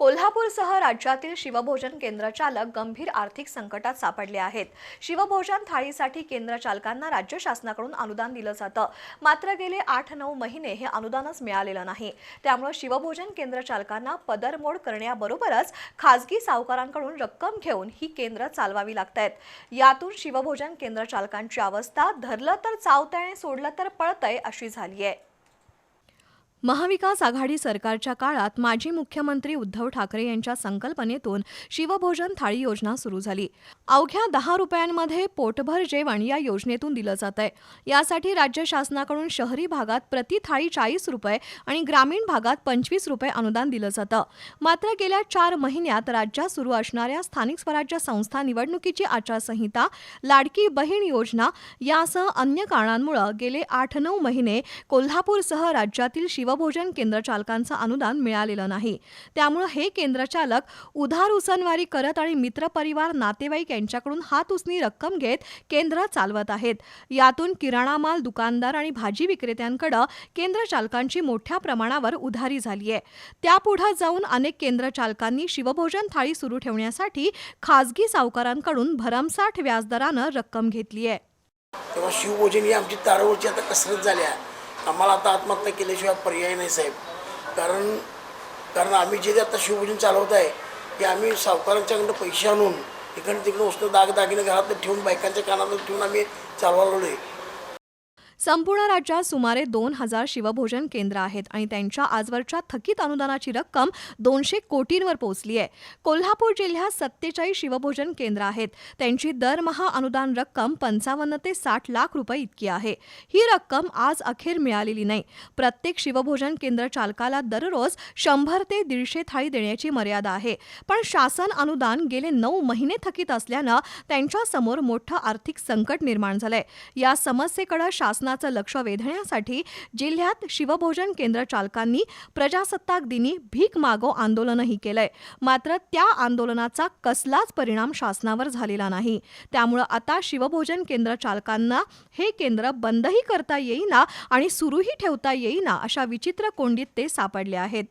कोल्हापूरसह राज्यातील शिवभोजन केंद्र चालक गंभीर आर्थिक संकटात सापडले आहेत। शिवभोजन थाळीसाठी केंद्र चालकांना राज्य शासनाकडून अनुदान दिलं जातं, मात्र गेले 8-9 महिने हे अनुदानच मिळालेलं नाही। त्यामुळे शिवभोजन केंद्र चालकांना पदरमोड करण्याबरोबरच खासगी सावकारांकडून रक्कम घेऊन ही केंद्र चालवावी लागतायत। यातून शिवभोजन केंद्र चालकांची अवस्था धरलं तर चावतंय, सोडलं तर पळतंय अशी झाली आहे। महाविकास आघाडी सरकारच्या काळात माजी मुख्यमंत्री उद्धव ठाकरे यांच्या संकल्पनेतून शिवभोजन थाळी योजना सुरू झाली। अवघ्या 10 रुपयांमध्ये पोटभर जेवण या योजनेतून दिलं जातंय। यासाठी राज्य शासनाकडून शहरी भागात प्रति थाळी 40 रुपये आणि ग्रामीण भागात 25 रुपये अनुदान दिलं जातं। मात्र गेल्या 4 महिन्यात राज्यात सुरू असणाऱ्या स्थानिक स्वराज्य संस्था निवडणुकीची आचारसंहिता, लाडकी बहीण योजना यासह अन्य कारणांमुळे गेले 8-9 महिने कोल्हापूरसह राज्यातील शिवभोजन केंद्र चालकांचं अनुदान मिळालेलं नाही। त्यामुळे हे केंद्र चालक उधार उसनवारी करत आणि मित्रपरिवार, नातेवाईक यांच्याकडून हातउसनी रक्कम घेत केंद्र चालवत आहेत। यातून किराणा माल दुकानदार आणि भाजी विक्रेत्यांकडे केंद्र चालकांची मोठ्या प्रमाणावर उधारी झाली आहे। त्यापुढे जाऊन अनेक केंद्र चालकांनी शिवभोजन थाळी सुरू ठेवण्यासाठी खासगी सावकारांकडून भरमसाठ व्याजदरानं रक्कम घेतली आहे। तेव्हा शिवभोजन ही आमची तारावरची आता कसरत झाली आहे। आम्हाला आता आत्महत्या केल्याशिवाय पर्याय नाही साहेब, कारण आम्ही जे आता शिवभोजन चालवत आहे ते आम्ही सावकारांच्याकडून पैसे आणून इकडे तिकडे वस्तू दागदागिने घरात ठेवून बायकांच्या कानात ठेवून आम्ही चालवायला लागलोय। संपूर्ण राज्यात सुमारे 2000 शिवभोजन केंद्र आहेत आणि त्यांच्या आजवरच्या थकीत अनुदानाची रक्कम 200 कोटींवर पोहोचली आहे। कोल्हापूर जिल्ह्यात 47 शिवभोजन केंद्र आहेत। त्यांची दरमहा अनुदान रक्कम 55 ते 60 लाख रुपये इतकी आहे। ही रक्कम आज अखेर मिळालेली नाही। प्रत्येक शिवभोजन केंद्र चालकाला दररोज 100 ते 150 थाळी देण्याची मर्यादा आहे, पण शासन अनुदान गेले 9 महिने थकीत असल्यानं त्यांच्यासमोर मोठं आर्थिक संकट निर्माण झालंय। या समस्येकडे शासनाचं लक्ष वेधण्यासाठी जिल्ह्यात शिवभोजन केंद्र चालकांनी प्रजासत्ताक दिनी भीक मागो आंदोलनही केलंय। मात्र त्या आंदोलनाचा कसलाच परिणाम शासनावर झालेला नाही। त्यामुळे आता शिवभोजन केंद्र चालकांना हे केंद्र बंदही करता येईना आणि सुरूही ठेवता येईना अशा विचित्र कोंडीत ते सापडले आहेत।